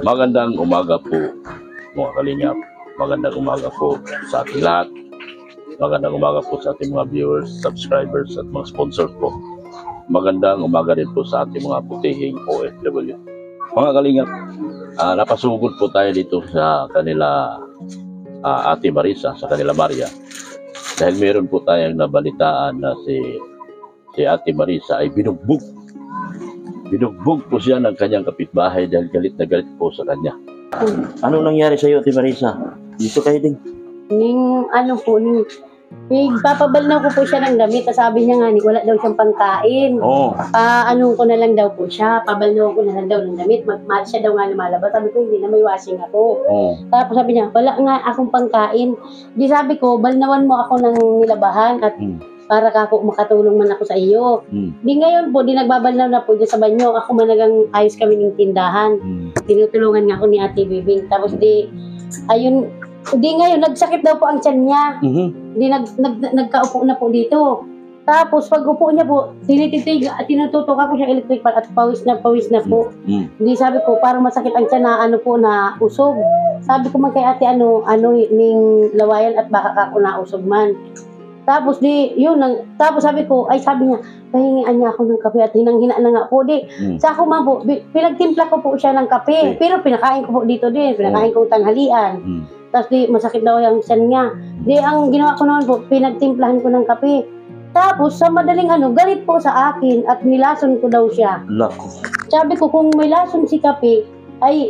Magandang umaga po mga kalingap. Magandang umaga po sa ating lahat. Magandang umaga po sa ating mga viewers, subscribers at mga sponsor po. Magandang umaga din po sa ating mga putihing OFW. Mga kalingap, napasugod po tayo dito sa kanila Ate Marisa, sa kanila Maria. Dahil meron po tayong nabalitaan na si Ate Marisa ay binugbog. Binugbog po siya ng kanyang kapitbahay dahil galit na galit po sa kanya. Anong nangyari sa iyo, Ate Marisa? Dito kayo din. Papabal ko po siya ng damit. Sabi niya nga, wala daw siyang pangkain. Oh. Ko na lang daw po siya. Pabalnaw ko na lang daw ng damit. Siya daw nga lumalabas. Sabi ko, hindi na may washing ako. Oh. Tapos sabi niya, wala nga akong pangkain. Di sabi ko, balnawan mo ako ng nilabahan at para ako makatulong man ako sa iyo. Di ngayon po, di nagbabalnaw na po dyan sa banyo. Ako managang ayos kami ng tindahan. Tinutulungan nga ako ni Ate Bibing. Tapos ayun, di ngayon, nagsakit daw po ang tiyan niya. Di nagkaupo na po dito. Tapos pag upo niya po, tinututok ako siya electric fan at pawis na po. Di sabi ko, parang masakit ang tiyan na na usog. Sabi ko man kay ate, ning lawayan at baka ako na usog man. Tapos tapos sabi ko, sabi niya, pahingian niya ako ng kape at hinang-hina na nga po. Sa ako man po, pinagtimpla ko po siya ng kape. Pero pinakain ko po dito din, pinakain ko tanghalian. Tapos masakit daw yung tiyan niya. Ang ginawa ko naman po, pinagtimplahan ko ng kape. Tapos sa madaling galit po sa akin at nilason ko daw siya. Lako. Sabi ko, kung may lason si kape,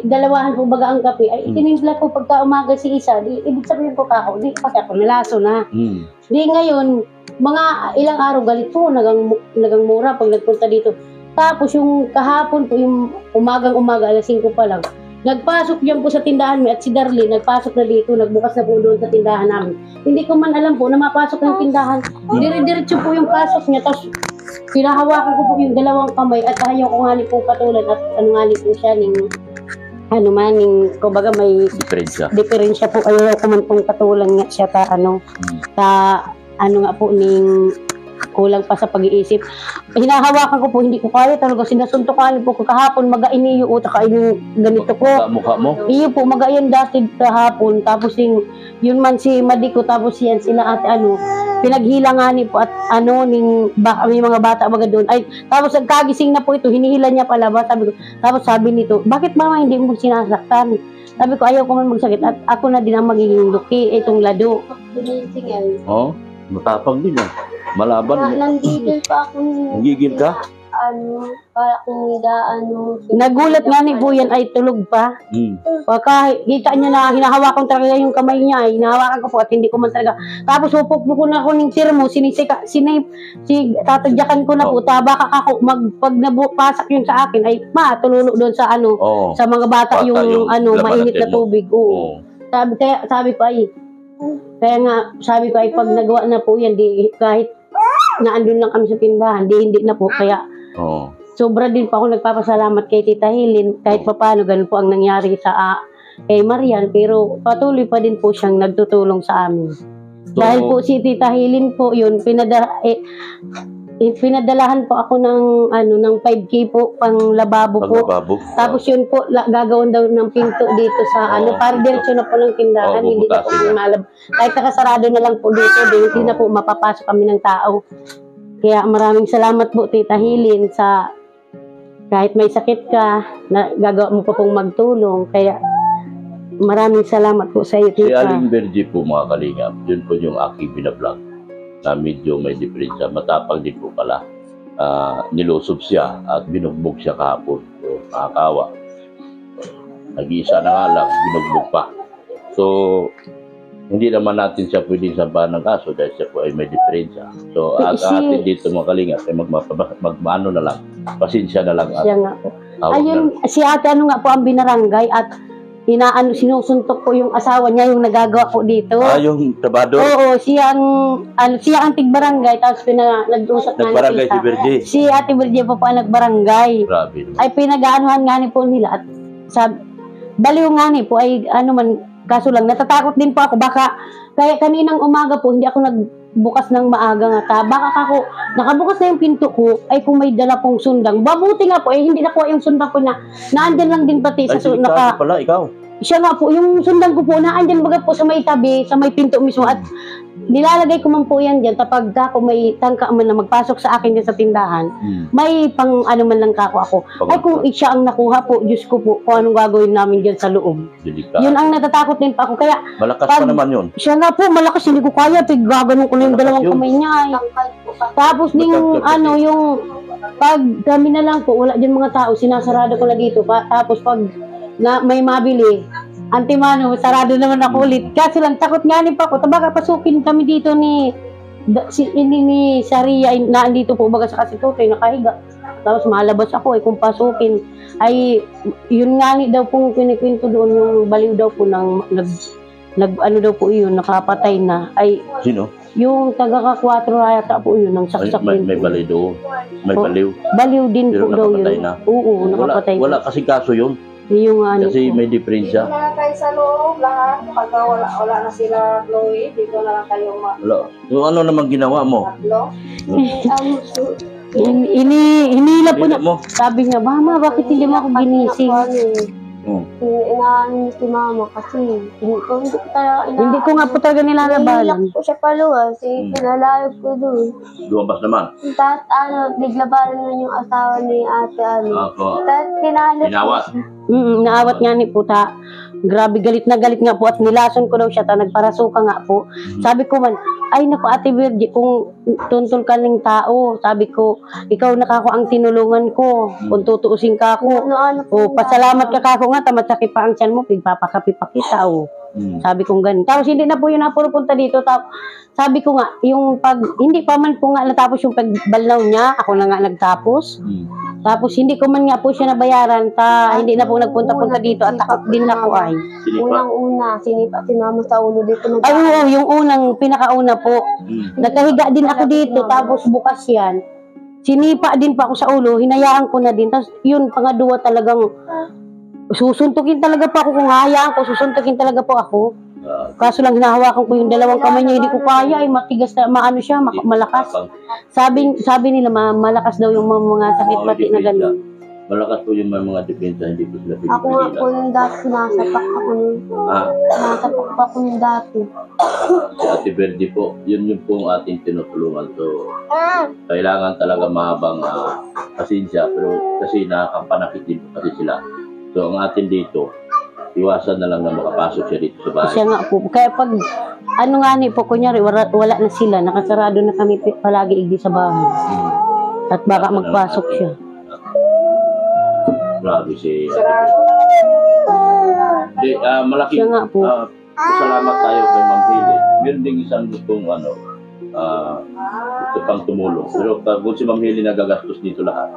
dalawahan po baga ang kape, itinimpla ko pagka umaga si isa, ibig sabihin ko kako, kasi ako nilason na. Ngayon, mga ilang araw galit po, nagang mura pag nagpunta dito. Tapos yung kahapon po, yung umagang-umaga, alas 5 pa lang, nagpasok diyan po sa tindahan mi at si Darlene nagpasok na dito, nagbukas na po doon sa tindahan namin. Hindi ko man alam po na mapasok ng tindahan. Dire-diretso po yung pasok niya, tapos pinahawakan ko po yung dalawang kamay at ayaw ko nga po patulan at po siya kumbaga may diferensya po. Ayaw ko man pong patulan nga siya nga po kulang pa sa pag-iisip. Hinahawakan ko po, hindi ko kaya talaga. Sinasuntukan po ko kahapon, magainiyo o yung ganito ko. Mukha mo? Iyo po, magayon dati kahapon. Tapos yun man si Madiko, tapos yan sila at pinaghilangani po at may mga bata baga doon. Tapos nagkagising na po ito, hinihila niya palabas. Tapos sabi nito, bakit mama hindi mo sinasaktan? Sabi ko, ayaw ko man magsakit at ako na din ang magiging luki, itong lado. Oh, matapang din yan. Malaban. Nanggigil pa ako. Nanggigil ka? Para kung nagulat nga ni Buyan ay tulog pa. Kahit kita niya na hinahawakan talaga yung kamay niya, hinahawakan ko po at hindi ko man talaga. Tapos upok ko na ako ng termo, tatadyakan ko na po, baka ako pag napasak yun sa akin ay matulunok doon sa sa mga bata yung mainit na tubig. Oo. Sabi ko sabi ko pag nagawa na po yan, kahit naandun lang kami sa tindahan, hindi na po. Kaya sobra din pa ako nagpapasalamat kay Tita Helen, kahit paano ganun po ang nangyari kay Marian, pero patuloy pa din po siyang nagtutulong sa amin. Dahil po si Tita Helen po yun, pinadalahan po ako ng 5K po pang lababo po. Tapos yun po, gagawin daw ng pinto dito sa para diretso na po ng tindahan, hindi na po malab. Kahit nakasarado na lang po dito, hindi na po mapapasok kami ng tao. Kaya maraming salamat po Tita Helen sa kahit may sakit ka, gagawa mo pa pong magtulong. Kaya maraming salamat po sa iyo, Tita. Si Aling Bergie po mga kalingap, yun po yung aking binablog na medyo may diferensya. Matapang din po pala. Nilusob siya at binugbog siya kahapon. So, nakakawa. Nag-iisa na nga lang, binugbog pa. So, hindi naman natin siya pwedeng sampahan ng kaso dahil siya po ay may diferensya. So, atin dito mga kalingap ay magmaano na lang. Pasensya na lang. Siya nga po. Ayun, si ate nga po ang binarangay at sinusuntok po yung asawa niya, yung nagagawa po dito. Yung trabador? Oo, siya ang tigbarangay, tapos nag-usap nga nagbarangay si Bergie? Si Ate Bergie po ang nagbarangay. Grabe. Ay pinag-aanuhan nga ni po nila at baliw nga ni po ay kaso lang, natatakot din po ako, baka kaya kaninang umaga po, hindi ako bukas ng maaga nga ta. Baka ako, nakabukas na yung pinto ko, ay kung may dala pong sundang. Mabuti nga po, hindi nakuha yung sundang ko na, naandyan lang din pati Ay, sa delikado pala, ikaw. siya nga po, yung sundang ko po, naandyan baga po sa may tabi, sa may pinto mismo, at nilalagay ko man po yan dyan, kapag ako may tangka man na magpasok sa akin dyan sa tindahan, may pang ano man lang ako. Ay kung siya ang nakuha po, Diyos ko po, kung anong gagawin namin dyan sa loob. Delikado. Yun ang natatakot din pa ako, kaya Malakas pa naman yun. siya nga po, malakas, hindi ko kaya, gaganon ko na yung Malakas dalawang yun. kamay niya. Tangkay po kasi. Tapos ding Matangkad ano, kasi. yung pag kami na lang po, wala dyan mga tao, sinasarado ko na dito. Tapos pag may mabili, antimano, sarado naman ako ulit. Kasi lang, takot nga pa ako. Tabaga, pasukin kami dito ni Saria, na andito po baga sa kasitutoy, nakahiga. Tapos malabas ako, kung pasukin, ay, yun nga daw pong kinikwento doon, yung baliw daw po ng, ano daw po yun, nakapatay na. Ay, Sino? yung taga-ka-4 yata po yun, ng Ay, saksak may din. baliw doon. May Oh. baliw. Baliw din Pero po daw nakapatay yun. na. Oo, nakapatay. Wala kasi kaso yun. Yung ano Kasi po. may diferensya. Na kayo sa loob lahat. Pagka wala na sila Chloe, dito na lang kayo Wala. So, ano naman ginawa mo? matlo. Hinila po Hindi niya. mo? Sabi niya, Mama, bakit hindi mo ako ginising? Inaano si mama kasi hindi ko talaga Hindi ko nga po talaga nilalabanan. Nilak ko siya paluwas, pinalayog ko doon. Lumabas naman. Tapos naglabanan na yung asawa ni ate Ako. Tapos pinalit Pinawat. Naawat nga ni puta. Grabe, galit na galit nga po at nilason ko daw siya, nagparasuka nga po. Sabi ko man, ay naku Ate Virgie, kung tuntol ka ng tao, sabi ko, ikaw nakako ang tinulungan ko, kung tutuusin ka ako. O, pasalamat ka kako nga, tamat-sakit pa ang tiyan mo, pigpapakapi pa kita, o. Sabi kong ganun. Tapos hindi na po yun napupunta dito. Sabi ko nga, yung hindi pa man po nga natapos yung pagbalaw niya, ako na nga nagtapos. Tapos hindi ko man nga po siya nabayaran, hindi na po nagpunta-punta dito at takot din ako ay. Sinipa. Unang-una, sinipa si mama sa ulo dito. Ay, oo, yung pinakauna po. Nagkahiga din ako dito, tapos bukas yan. Sinipa din pa ako sa ulo, hinayaan ko na din. Tapos yun, pangadua talagang susuntukin talaga po ako. Kung hahayaan ko, susuntukin talaga po ako. Kaso lang hinahawakan ko yung dalawang kamay niya, hindi ko kaya, ay matigas na, maano siya, malakas. Sabi nila, malakas daw yung mga sakit pati na gano'n. Malakas po yung mga depensa, hindi po sila Ako nga po pinipigilan. yung dati, sinasapak ako nun. Sinasapak pa ako yung dati. Si Ate Verde po, yun yung po ang ating tinutulungan. So, kailangan talaga mahabang pasensya, pero kasi nakakapanakit din po kasi sila. So, ang atin dito, iwasan na lang na makapasok siya dito sa bahay. Siya nga po. Kaya pag, ano nga ni po, kunyari, wala na sila, nakasarado na kami palagi igdi sa bahay. At baka magpasok siya. Grabe si... Malaking Siya nga po. salamat tayo kay Ma'am Hili. Meron ding isang gustong gusto pang tumulong. Pero kung si Ma'am Hili nagagastos dito lahat,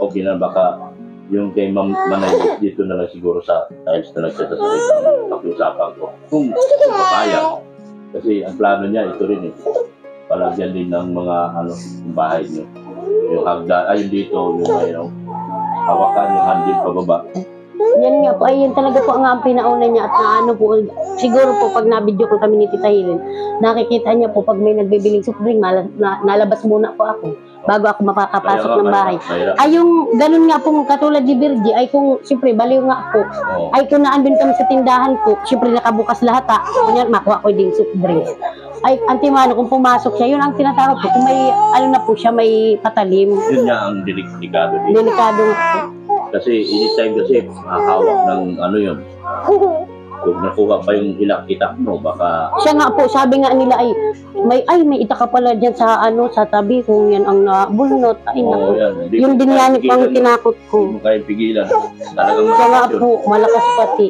okay na baka yung kay Ma'am Manay dito na lang siguro sa tiles na lang siya sa sarili pakiusapan ko. Kung papaya. Kasi ang plano niya, ito rin palagyan din ng mga yung bahay niyo. Yung hagdan, yung dito, yung hawakan, yung handle pababa. Yan nga po, ay yan talaga po ang pinauna niya at naano po, siguro po pag nabidyo ko kami ni Tita Helen, nakikita niya po pag may nagbibiling soft drink, nalabas muna po ako bago ako makakapasok ng bahay. Ay yung ganun nga po katulad ni Virgie, ay kung siyempre baliw nga po, ay kung naandun kami sa tindahan po, siyempre nakabukas lahat kunyari makuha ko din soft drink. Ay, antimano, kung pumasok siya, yun ang tinatakot ko. Kung may, na po siya, may patalim. Yun nga ang delikado dito. Delikado nga po. Kasi anytime kasi hahawak ng yun. Kung nakuha pa yung itak mo, baka... Siya nga po, sabi nga nila may itak ka pala dyan sa sa tabi, kung yan ang nabulnot. Ay, naku. yan. Yun din yan pang tinakot ko. Hindi mo kaya pigilan. Talagang Siya nga yun. po, malakas pati.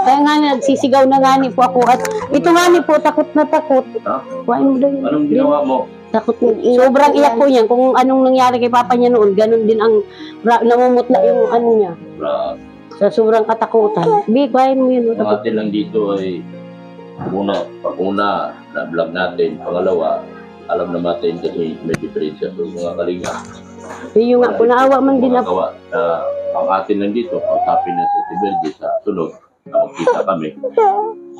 Kaya nga nagsisigaw na nga ni po ako. At ito nga ni po, takot na takot. Ha? Kuhain mo daw yun. Anong ginawa mo? Takot na. Sobrang iyak po niyan. Kung anong nangyari kay papa niya noon, ganun din ang namumutla yung niya. Sa sobrang katakutan. Big, kuhain mo yun. Ang atin lang dito ay una, na-vlog natin. Pangalawa, alam na natin kasi may diferensya. So, mga kalinga. Yung nga po, naawa man din ako. Ang atin lang dito, kausapin na sa Tibeldi sa sunod. Kita kami.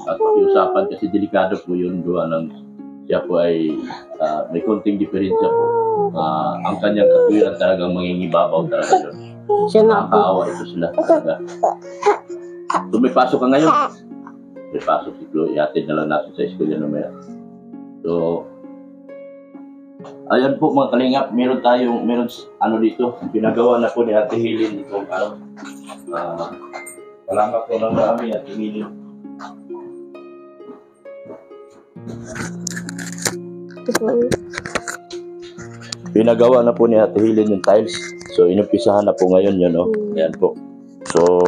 At pakiusapan kasi delikado po yung duwa ng siya po ay may konting diferensya po. Ang kanyang katwiran talagang mangingibabaw talaga yun. Siya nga po. Nakakaawa ito sila talaga. So may pasok ka ngayon. May pasok si Chloe. Ihatid na lang natin sa eskwela namaya. So, ayan po mga kalingap. Meron ano dito. Pinagawa na po ni Ate Hilin itong salamat po ng marami Ate Hilin. Pinagawa na po ni Ate Hilin yung tiles. So, inumpisahan na po ngayon yun, no? Ayan po. So,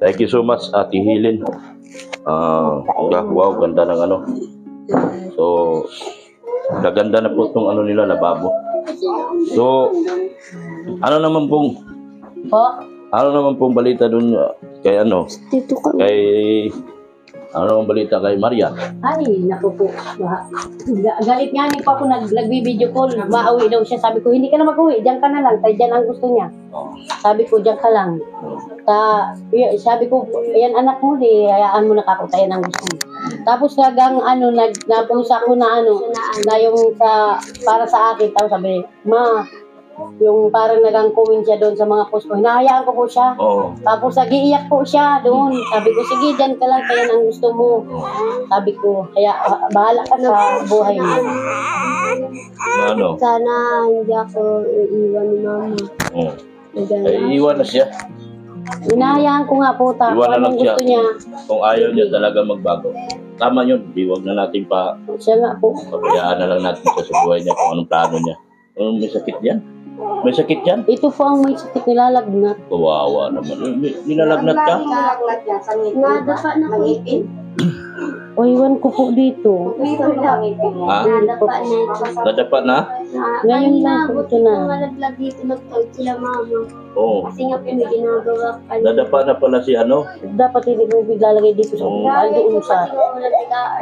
thank you so much, Ate Hilin. Wow, ganda ng ano. So, gaganda na po itong ano nila, lababo. So, ano naman pong balita dun kay ano? Dito ka. Ano naman balita kay Maria? Ay, naku po. Galit nga niya pa ako nag-video call. Maawi daw siya. Sabi ko, hindi ka na mag-uwi. Diyan ka na lang. Tayo dyan ang gusto niya. Sabi ko, diyan ka lang. Sabi ko, ayan anak mo, hayaan mo na kako. Tayo ang gusto mo. Tapos kagang napusa ko na yung para sa akin. Tapos sabi, ma, yung parang nagang-comment siya doon sa mga post ko. Hinahayaan ko po siya. Tapos nagiiyak po siya doon. Sabi ko, sige, dyan ka lang, kaya ang gusto mo. Sabi ko, kaya bahala ka sa buhay mo. Ano? Sana hindi ako iiwan ni mama. Ay, iwan na siya. Hinahayaan ko nga po. Iwan na lang siya. Gusto niya. Kung ayaw niya talaga magbago. Tama yun. Huwag na natin Siya nga po. pabayaan na lang natin siya sa buhay niya kung anong plano niya. May sakit yan? May sakit yan? Ito po ang may sakit nilalagnat. Kawawa naman. Nilalagnat ka? Nilalagnat yan sa ngipin. Nadapa na ko. Ngipin. O, iwan ko po dito. Ngipin lang ngipin mo. Ha? Nadapa na ito. Nadapa na? Ngayon lang po ito na. Malaglag dito nagtawid sila mama. Oo. Kasi nga po may ginagawa ka. Nadapa na pala si ano? Dapat hindi ko lalagay dito sa doon sa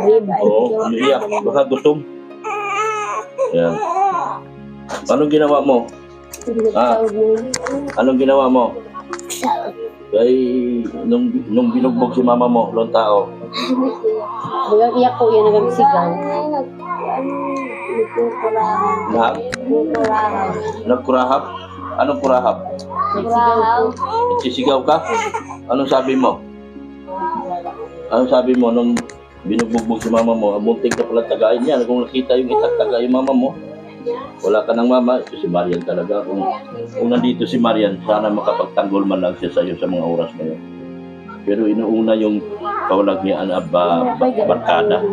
rib. Oo. Umiiyak. Baka gutom. Yan. Anong ginawa mo? Anong ginawa mo? Kay nung binugbog si mama mo, long tao. Hanggang iyak po yan hanggang sigaw. Na? Nagkurahap? Anong kurahap? Nagsigaw po. Nagsisigaw ka? Anong sabi mo? Anong sabi mo nung binugbog si mama mo? Muntik na pala tagayin yan. Kung nakita yung itak, tagayin mama mo. Wala ka ng mama, ito si Marian talaga. Kung nandito si Marian, sana makapagtanggol man lang siya sa iyo sa mga oras na yun. Pero inuuna yung kaulagyan barkada.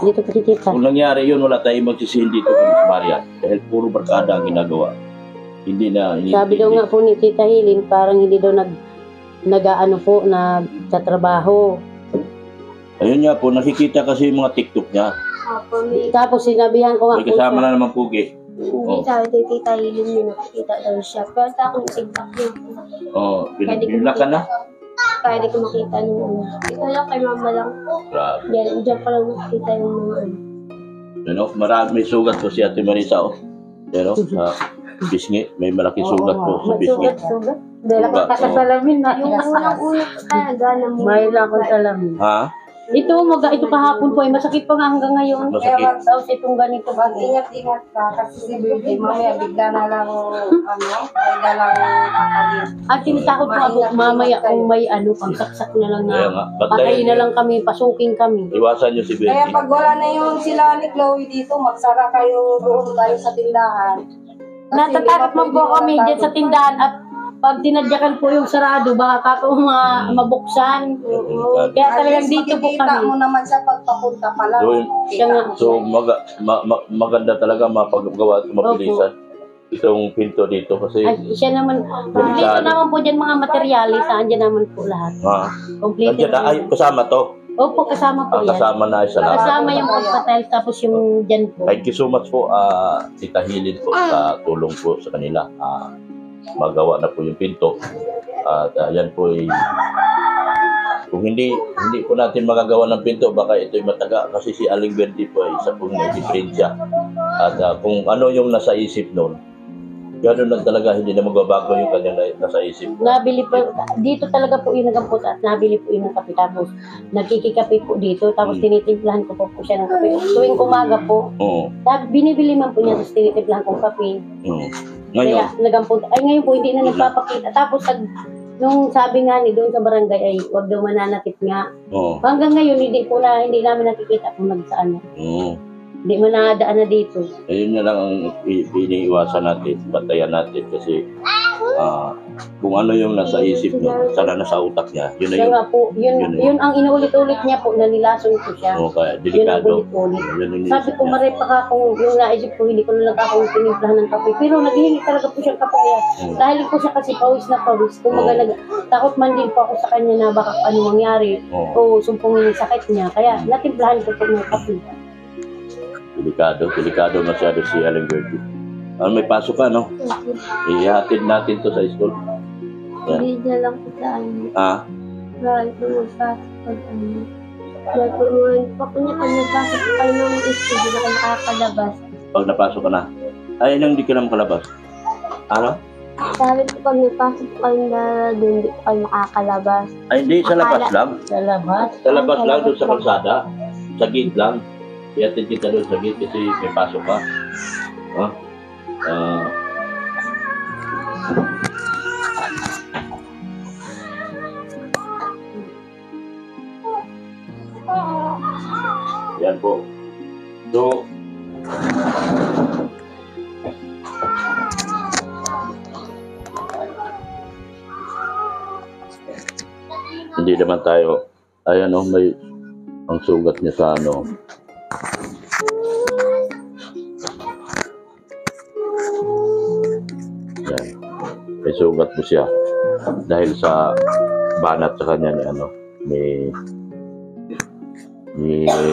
Dito po tita. Kung nangyari yun, wala tayong magsisihin dito kung si Marian. Dahil puro barkada ang ginagawa. Hindi na... Sabi daw nga po ni Tita Hilin, parang hindi daw nagtatrabaho. Ayun nga po, nakikita kasi yung mga TikTok niya. Tapos sinabihan ko nga May kasama na naman pugi. Hindi sabi kay Tita Hilin may nakikita daw siya. Pero sa akong TikTok niya. Binula ka na? Kaya di ko makita nung ito lang kay mama lang. Grabe. Diyan pa lang nakikita yung mga Marami may sugat po si Ate Marisa. Sa bisngi, may malaking sugat po sa bisngi. Sugat. Dahil ako kakasalamin na. Yung unang-unang talaga na mo. May lang akong salamin. Ha? Ito kahapon po ay masakit pa nga hanggang ngayon. Masakit. Tapos itong ganito ba? Mag-ingat-ingat ka kasi si Baby, mamaya bigla na lang, bigla lang kakagin. At tinitakot ko ako mamaya kung may pangsaksak na lang Kaya na. nga. Patayin na lang kami, pasukin kami. Iwasan niyo si Kaya Betty. pag wala na yung sila ni Chloe dito, magsara kayo doon tayo sa tindahan. Kasi Natatakot di ba man po pwede kami walang dyan sa tago? tindahan at pag tinadyakan po yung sarado, baka kako mabuksan. Kaya talagang At least dito po makikita mo kami. naman siya pagpapunta pa lang. Siya nga. So maganda talaga mapagawa at mabilisan itong pinto dito kasi Ay, siya naman, kompleto naman po dyan mga materyales, saan dyan naman po lahat. Kompleto. nandiyan na, ay kasama to. Opo, kasama po yan. Kasama na sa lahat. Kasama yung pagpatiles, tapos yung dyan po. Thank you so much po, Tita Hilin po, sa tulong po sa kanila. Magawa na po yung pinto. At yan po ay, kung hindi po natin magagawa ng pinto, baka ito'y mataga. Kasi si Aling Verde po ay isa pong may diferensya. At kung ano yung nasa isip noon, Ganun lang talaga, hindi na magbabago yung kanyang nasa isip. Nabili po, dito talaga po yung nagampot at nabili po yung ng kape. Tapos nagkikikape po dito. Tapos tinitimplahan ko po siya ng kape. Tuwing umaga po, Oo. binibili man po niya, tapos tinitimplahan kong kape. Oo. Ngayon, Kaya nagampot. Ay ngayon po, hindi na nagpapakita. Tapos nung sabi nga ni doon sa barangay ay wag daw mananakit nga. oo. Hanggang ngayon, hindi namin nakikita kung nagsaan na. Oo. Hindi mo nadaan na dito. Ayun na lang ang iniiwasan natin, batayan natin kasi kung ano yung nasa isip niya, sana nasa utak niya, yun na Kaya yun. nga po, Yun yun ang inuulit-ulit niya po, na nilason ko siya. Oo, kaya Yun ang delikado. ulit-ulit. Yun yung Sabi inisip ko, niya. marepa ka kung yung naisip ko, hindi ko na lang akong tinimplahan ng kape. Pero naghihingi talaga po siyang kape. Kaya dahil po siya kasi pawis na pawis. Kung takot man din po ako sa kanya na baka ano mangyari. Oo. O sumpungin yung sakit niya. Kaya natimplahan ko po ng kape. Delikado masyado si Aling Gertie. May pasok ka, no? Ihatid natin to sa school. Yan. Hindi na lang po sa ano. Dahil po magpasok pag ano. Dahil po pag nagpasok po kayo ng school, hindi na kayo nakakalabas. Pag napasok ka na, ay, nang di ka na makalabas. Ano? Sabi po pag nagpasok po kayo na doon, hindi po kayo makakalabas. Ay, hindi, sa labas lang. Sa labas. Sa labas lang, doon sa kalsada. Sa gate lang. Ihatid kita doon sa gate kasi may pasok ka. Yan po. So, hindi naman tayo, ay ano, may ang sugat niya sa ano. Yan. May sugat po siya dahil sa banat sa kanya ni ano, ni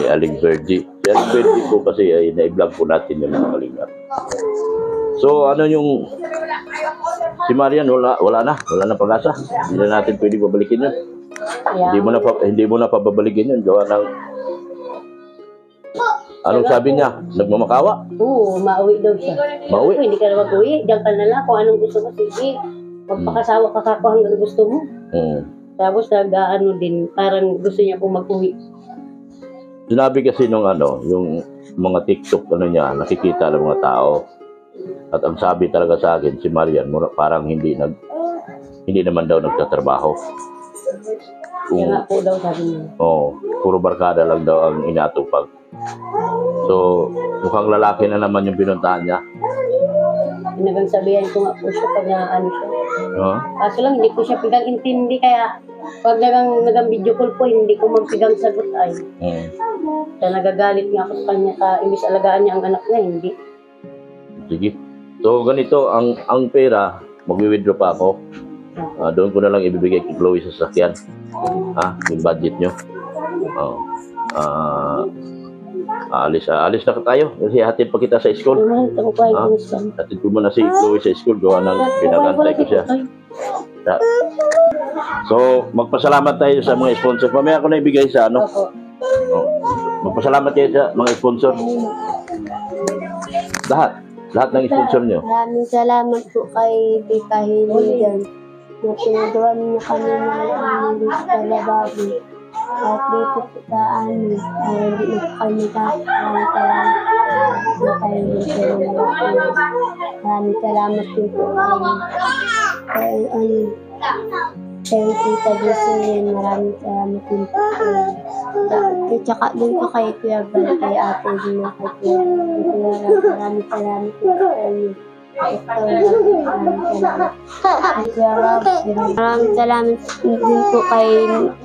Aling Verdi. Si Aling Verdi po kasi ay na-vlog po natin yung mga kalingat. So ano yung si Marian wala na pag-asa. Hindi na natin pwede babalikin yun. Kaya, Hindi mo na pababalikin yun. Gawa ng anong sabi niya? Nagmamakawa? oo, mauwi daw siya. Mauwi? Hindi ka na mag-uwi. Diyan ka na lang kung anong gusto mo. Sige, magpakasawa ka kako hanggang gusto mo. Tapos nag-ano din, parang gusto niya pong mag-uwi. Sinabi kasi nung ano, yung mga TikTok ano niya, nakikita ng mga tao. At ang sabi talaga sa akin, si Marian, parang hindi naman daw nagtatrabaho. Kaya nga po daw sabi niya. Puro barkada lang daw ang inatupag. So, mukhang lalaki na naman yung pinuntahan niya. Pinagang sabihan ko nga po siya pag ano siya. Kaso lang, hindi ko siya pigang intindi. Kaya pag nagang video call po, hindi ko man pigang sagot ay. Kaya nagagalit nga ako sa kanya. Imbis alagaan niya ang anak niya, hindi. Sige. So, ganito, ang pera, mag-withdraw pa ako. Doon ko na lang ibibigay kay Chloe sa sasakyan. Yung budget nyo. Alis na tayo. Kasi hatid pa kita sa school. Mahal ko pa yung gusto. Hatid ko muna si Chloe sa school. Gawa ng pinagantay ko siya. So, magpasalamat tayo sa mga sponsor. Mamaya ko na ibigay sa ano. Magpasalamat kayo sa mga sponsor. Lahat ng sponsor nyo. Maraming salamat po kay Tita Hiligan na pinagawa niyo kami ng sa lababo. At dito po sa amin, para hindi na po kami maraming salamat din po kay Tita Jocelyn, maraming salamat din po at saka din po kay Kuya Bal, kay Ate din po kay maraming salamat po maraming salamat din po kay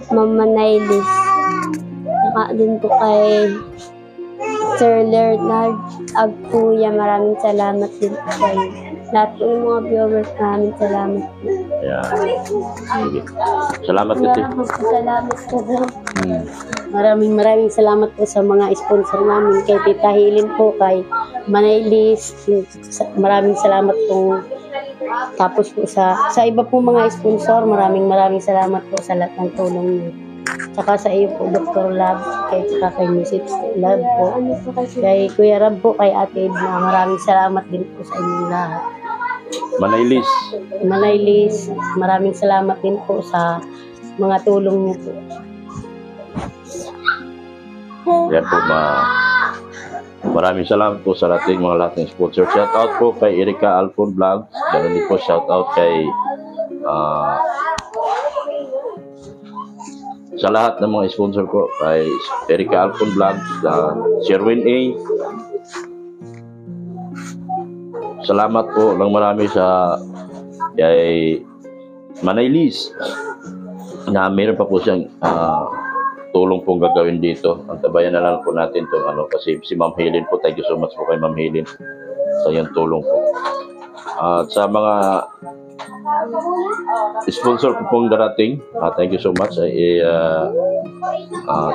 Mama Nailis, saka din po kay Sir Leonard Agpuya, maraming salamat din po kayo. Lahat po ng mga viewers, maraming salamat po. Sige. Salamat kasi. Salamat po. Maraming salamat po sa mga sponsor namin. Kay Tita Hilin po, kay Manailis. Maraming salamat po. Tapos po sa iba po mga sponsor, maraming salamat po sa lahat ng tulong niyo. Tsaka sa iyo po, Dr. Lab, tsaka kay Mrs. Lab po, kay Kuya Rab po, kay Ate Edna, maraming salamat din po sa inyong lahat. Manaylis. Manaylis. Maraming salamat din po sa mga tulong niyo po. Yan po, maraming salamat po sa ating mga lahat ng sponsor. Shout out po kay Erika Alfon Vlogs. Ganun din po shout out kay sa lahat ng mga sponsor ko, kay Erika Alfon Vlogs, Sherwin A. Salamat po lang marami sa kay Manaylis na meron pa po siyang tulong pong gagawin dito. Ang tabayan na lang po natin itong kasi si Ma'am Helen po, thank you so much po kay Ma'am Helen sa iyong tulong po. At sa mga sponsor po pong darating, thank you so much.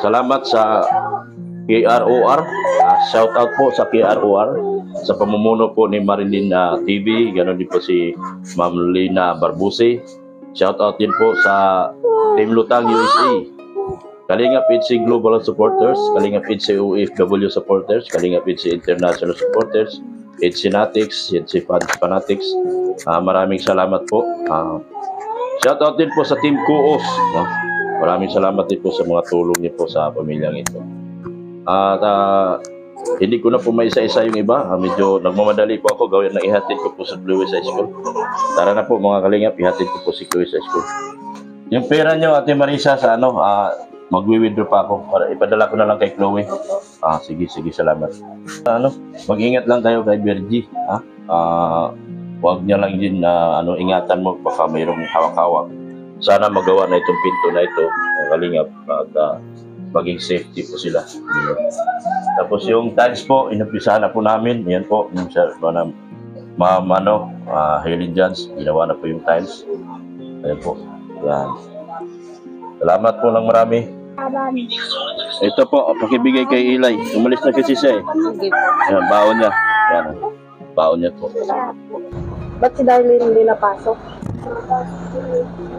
Salamat sa KROR, shout out po sa KROR sa pamumuno po ni Marilyn TV, ganoon din po si Ma'am Lina Barbusi. Shout out din po sa Team Lutang USA, Kalingap HC Global Supporters, Kalingap HC OFW Supporters, Kalingap HC International Supporters, HC Natics, HC Fanatics. Maraming salamat po. Shout out din po sa Team Kuos. Maraming salamat din po sa mga tulong niyo po sa pamilyang ito. At hindi ko na po maisa-isa yung iba. Medyo nagmamadali po ako gawin na ihatid ko po sa Blue West High School. Tara na po mga kalingap, ihatid ko po si Blue West High School. Yung pera nyo, Ate Marisa, sa magwi-withdraw pa ako para ipadala ko na lang kay Chloe. Sige, salamat. Mag-ingat lang kayo kay Virgie, huwag niya lang din ingatan mo baka mayroong hawak-hawak. Sana magawa na itong pinto na ito, mga kalingap, at maging safety po sila. Tapos yung tiles po, inumpisahan na po namin. Yan po, yung Helen Jans, ginawa na po yung tiles. Ayan po. Yan. Salamat po ng marami. Ito po, pakibigay kay Eli. Umalis na kasi siya eh. Yan, baon niya. Yan, baon niya po. Ba't si Darlene hindi napasok?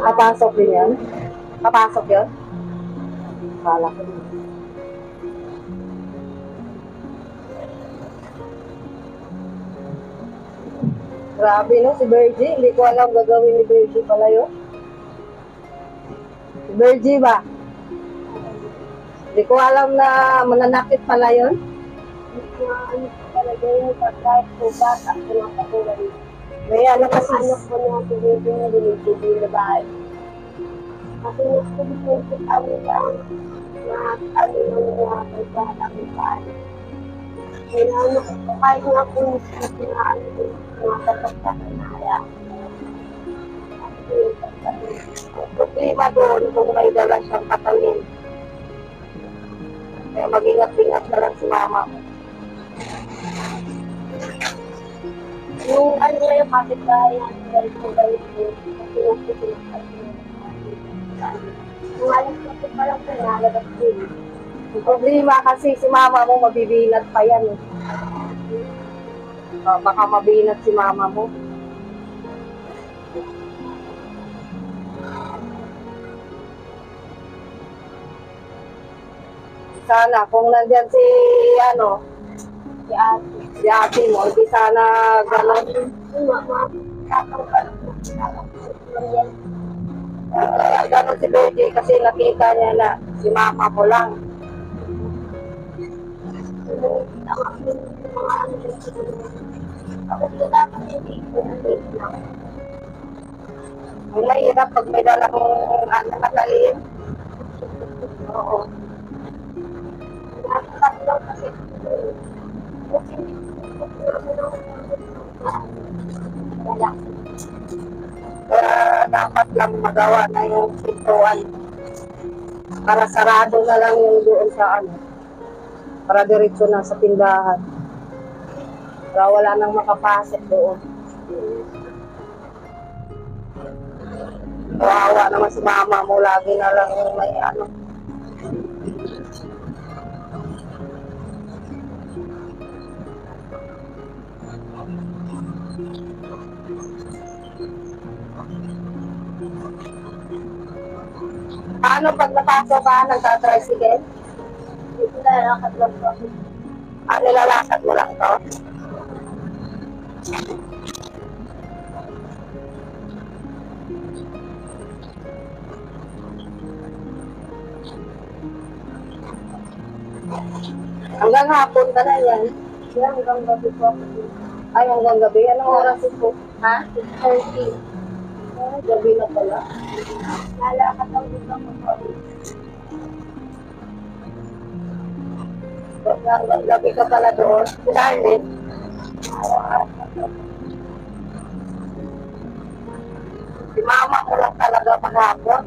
Papasok din yan? Papasok yun? Kala ko. Grabe no, si Virgie. Hindi ko alam gagawin ni Virgie pala yun. Si Virgie ba? Hindi ko alam na mananakit pala yun. Ano po talaga yung pagkain po bata ako ng katulad. May ano kasi. Ano po na pinigil na binibigil na bahay. Kasi gusto ko po ano lang na ano lang na pagkala ng bahay. Kaya ano ko kahit nga po na ano mga kapagkakang na kaya. Problema doon kung may dala siyang patalim. Kaya mag-ingat-ingat na lang si mama. Yung ano na yung kapitbahay natin dahil po dahil po kasi nasa pinagkakita. Kung alas na po parang pinalabas din. Ang problema kasi si mama mo mabibinat pa yan. Baka mabinat si mama mo. Sana kung nandyan si si ate mo, hindi sana gano'n. Gano'n si Virgie kasi nakita niya na si mama mo lang. Ang mahirap pag may dalang matalim. Oo. Dapat lang magawa na yung pintuan para sarado na lang yung doon sa para diretso na sa tindahan para wala nang makapasok doon. Kawawa naman si mama mo, lagi na lang may Paano pag napasok ka, nagtatricycle? Nilalakad lang po ako. Nilalakad mo lang to? Hanggang hapon ka na yan. Yan, hanggang gabi po ako. Ay, hanggang gabi. Anong oras ito? Ha? 6:30. Ay, gabi na pala. Lalakad lang dito ako po. Hanggang gabi ka pala doon. Dahil, si mama ko lang talaga maghapon.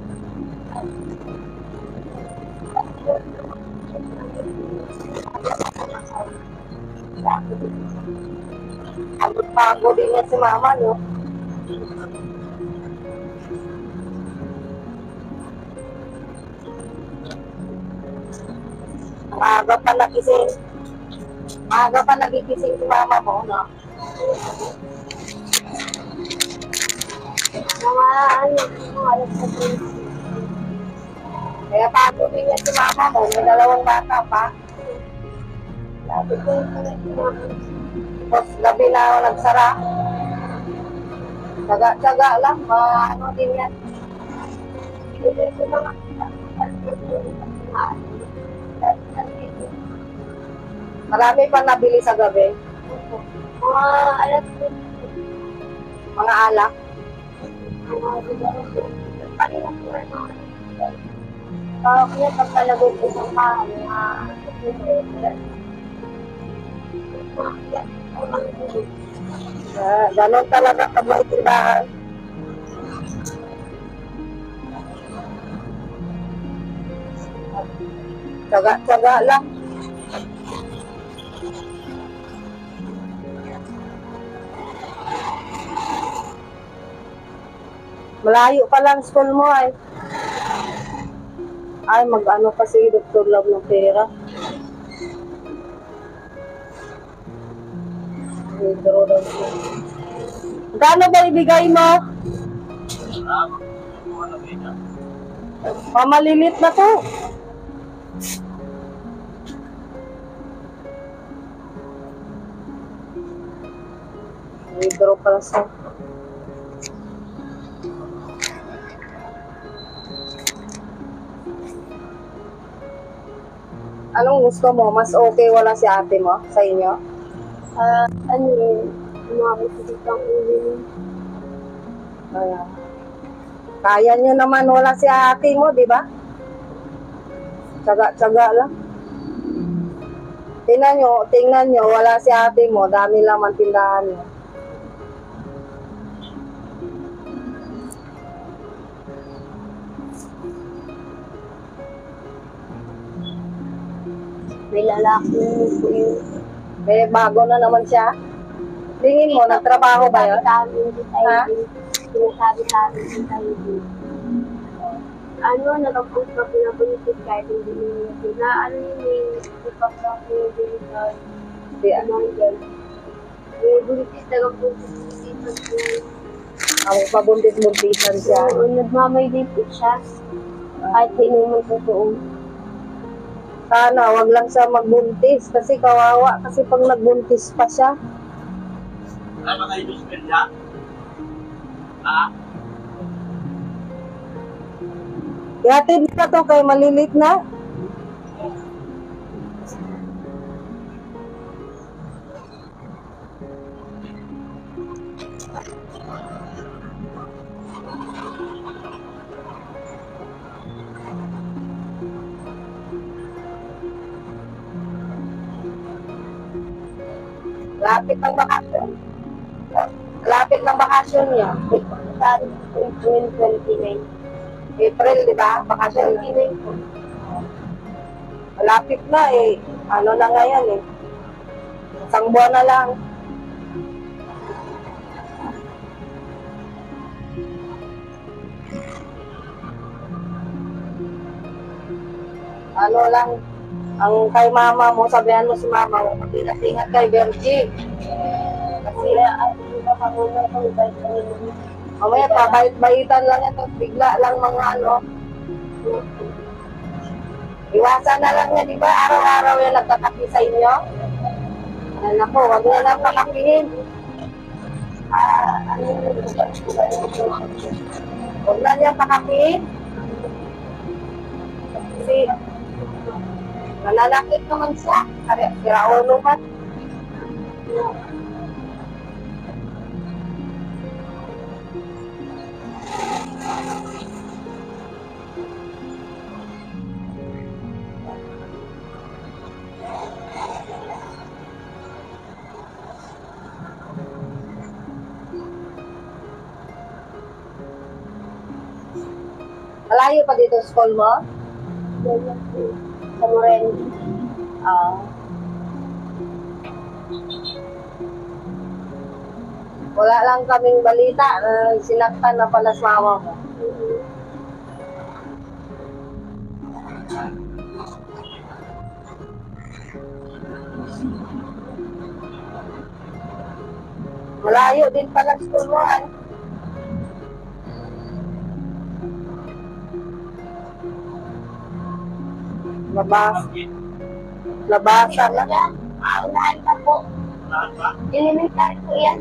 Pagod din niya si mama, no? Maaga pa nagising. Maaga pa nagigising si mama mo, no? Mga ano, mga alas na po. Kaya pagod din niya si mama mo. May dalawang bata pa. Sabi ko yung Tapos gabi na ako nagsara. Tsaga-tsaga lang. Ano din yan. Marami pa nabili sa gabi. mga alas na Mga alak. kaya pagkalagay ko sa kahan, Ganon talaga pag may tindahan. Tsaga-tsaga lang. Malayo pa lang school mo ay. Ay, mag-ano pa si Dr. Love ng pera. Gano ba ibigay mo? Mamalilit na to. Withdraw pala sa... Anong gusto mo? Mas okay wala si ate mo sa inyo? ano yun, umakit ang ulo. Kaya nyo naman wala si ate mo, di ba? Tsaga-tsaga lang. Tingnan nyo, wala si ate mo, dami lang ang tindahan nyo. May lalaki po yun. May bago na naman siya. Tingin mo, nagtrabaho ba yun? Ha? Sinasabi sa amin si tayo. Ano, nakapost pa pinabulitis kahit hindi nyo na ano yun yung ipapang pinabulitis. Di, Ano yan? May bulitis nakapost ang pabuntis-buntisan siya. Oo, nagmamay din po siya. Kahit di naman totoo. Sana, wag lang siya magbuntis kasi kawawa. Kasi pag nagbuntis pa siya, Ay, makaibos ka niya? Ha? ihatid na to kay malilit na. Lapit ng bakasyon. Lapit ng bakasyon niya. Sa April 29. April, di ba? Bakasyon. 29 po. Malapit na eh. Ano na ngayon eh. Isang buwan na lang. Ano lang, ang kay mama mo, sabihan mo si mama mo, ingat kay Virgie. Kasi mamaya pabait-baitan lang ito, bigla lang mga ano. Iwasan na lang yan, di ba? Araw-araw yan nagkakapi sa inyo. Ano po, wag na lang pakapihin. Huwag na niya pakapihin. Kasi Nananakit naman siya. Sira ulo man. Malayo pa dito sa school mo? Sa Moreno. Wala lang kaming balita na sinaktan na pala sa mama mo. Malayo din pala sa school mo. Labasan lang. Unahan pa po. Elementary po yan.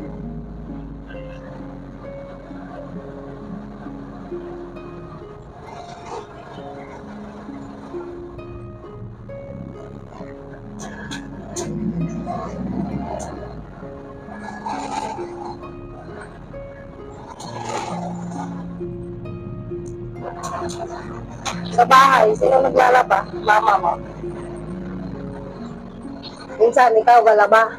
Sa bahay, sino naglalaba? Mama mo. Minsan, ikaw galaba.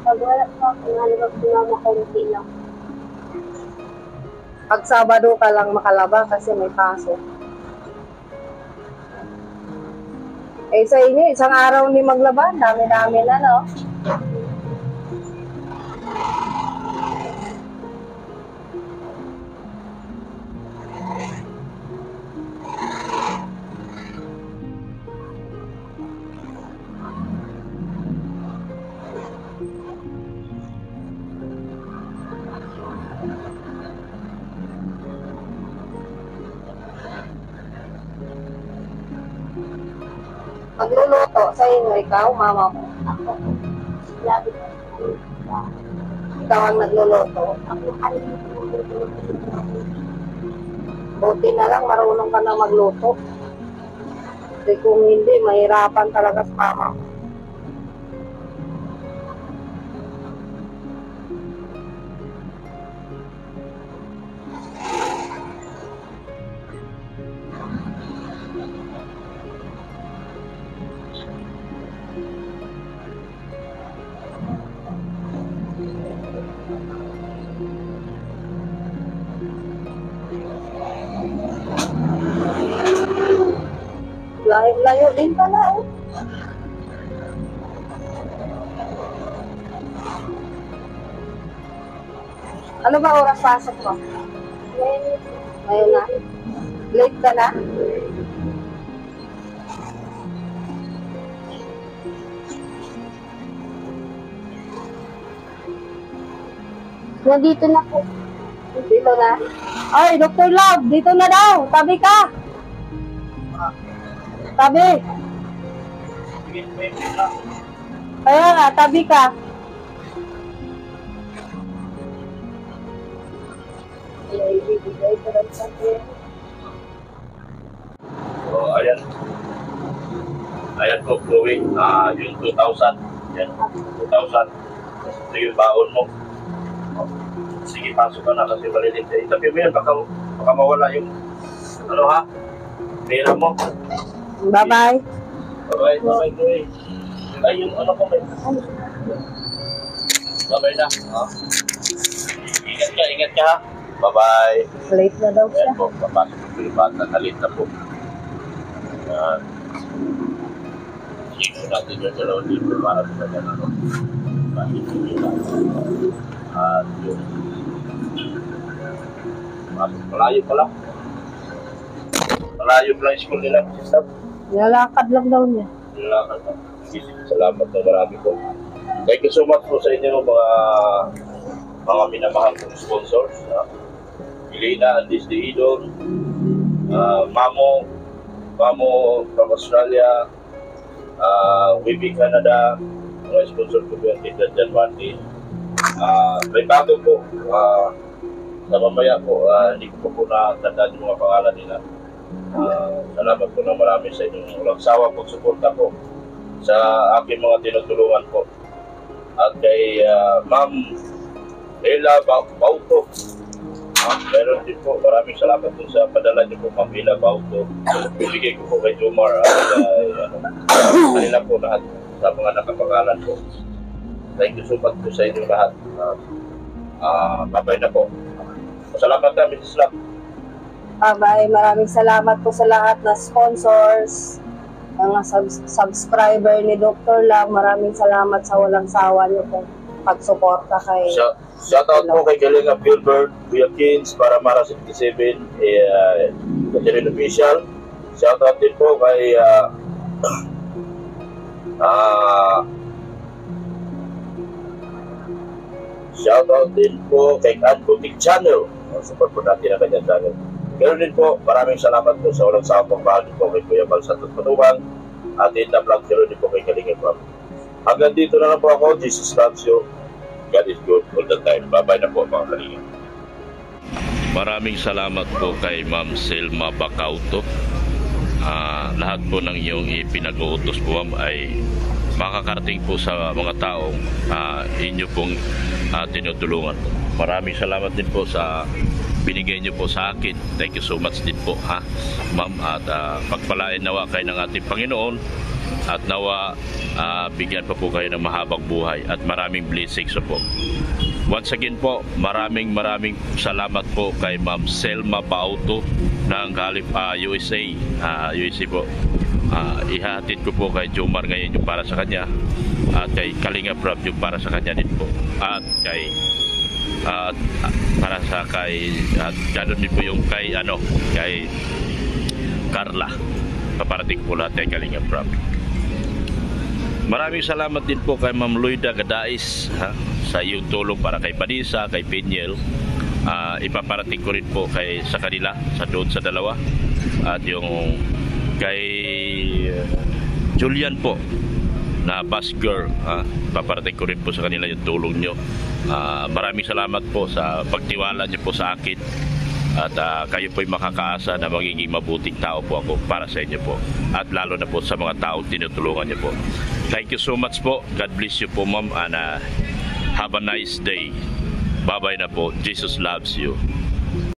Pag wala po ako, nalabag si mama konti lang. Pag Sabado ka lang makalaba kasi may pasok. Eh sa inyo, isang araw ni maglaba, dami-dami na, no? Magluluto sa inyo, ikaw, mama mo. Ako, labi ko. Ikaw ang nagluluto. Ako, Buti na lang, marunong ka na magluto. Kasi kung hindi, mahirapan talaga sa mama mo. Layo din pala, oh. Ano ba oras pasok mo? Ngayon na? Late ka na? Nandito na po. Dito na? Ay, Dr. Love, dito na daw. Tabi ka. Tabi. Kaya nga, tabi ka. So, ayan. Ayan po, Chloe. Yung 2,000. Yan, 2,000. Ito yung baon mo. Sige, pasok ka na kasi malilig. Itabi mo yan, baka mawala yung ano ha? Pera mo. Bye-bye. Bye-bye, Chloe. Ay, yung ano ko, may... Bye-bye na. Ha? Ingat ka ha. Bye-bye. Late na daw siya. Ayan po, papasok po yung bata. Nalit na po. Sige natin yung dalawang libre para sa kanya ano. Bakit yung at yung malayo pa lang. Malayo pa lang yung school nila. Sister. Nilalakad lang daw niya. Nilalakad na. Salamat na marami po. Thank you so much po sa inyo mga minamahal kong sponsors. Elena and Disney Idol, Mamo from Australia, Wibi Canada, mga sponsor ko yung Tita Janwati. May bago po, sa mamaya po, hindi ko po natandaan yung mga pangalan nila. Salamat po na marami sa inyong walang sawa pagsuporta po sa aking mga tinutulungan po. At kay Ma'am Ella Bauto, meron din po, maraming salamat po sa padala niyo po, Ma'am Ella Bauto. Ibigay ko po kay Jomar at kanila po lahat sa mga nakapangalan po. Thank you so much po sa inyo lahat. Babay na po. Salamat na, Mrs. Lam. Abay, maraming salamat po sa lahat na sponsors, mga subscriber ni Dr. Lam. Maraming salamat sa walang sawa niyo po pagsuporta kay... Shoutout po kay Kalinga Gilbert, Kuya Kins, para Mara 67, Kajirin Official. Shoutout din po kay shoutout din po kay Anbutik Channel. Support po natin ang kanyang channel. Meron din po, maraming salamat po sa walang sawang pagbahagi po kay Kuya Bal Santos Patuban at in the vlog, meron din po kay Kalinga Pram. Hanggang dito na lang po ako. Jesus loves you. God is good all the time. Bye-bye na po mga Kalinga. Maraming salamat po kay Ma'am Selma Bacauto. Lahat po ng iyong ipinag-uutos po, ma'am, ay makakarating po sa mga taong inyo pong tinutulungan. Maraming salamat din po sa binigay niyo po sa akin. Thank you so much din po, ma'am, at pagpalain nawa kayo ng ating Panginoon at nawa bigyan pa po kayo ng mahabang buhay at maraming blessings po. Once again po, maraming salamat po kay Ma'am Selma Bauto ng USA po. Ihatid ko po kay Jomar ngayon yung para sa kanya at kay Kalinga Prab yung para sa kanya din po at kay para sa kay at ganoon din po yung kay Carla. Paparating po lahat kay Kalinga Prab. Maraming salamat din po kay Ma'am Loida Gadais sa iyong tulong para kay Vanessa, kay Peniel. Ipaparating ko rin po sa kanila sa doon sa dalawa at yung kay Julian po na bus girl, paparating ko rin po sa kanila yung tulong nyo. Maraming salamat po sa pagtiwala nyo po sa akin at kayo po'y makakaasa na magiging mabuting tao po ako para sa inyo po at lalo na po sa mga taong tinutulungan nyo po. Thank you so much po. God bless you po, ma'am, and have a nice day. Bye-bye na po. Jesus loves you.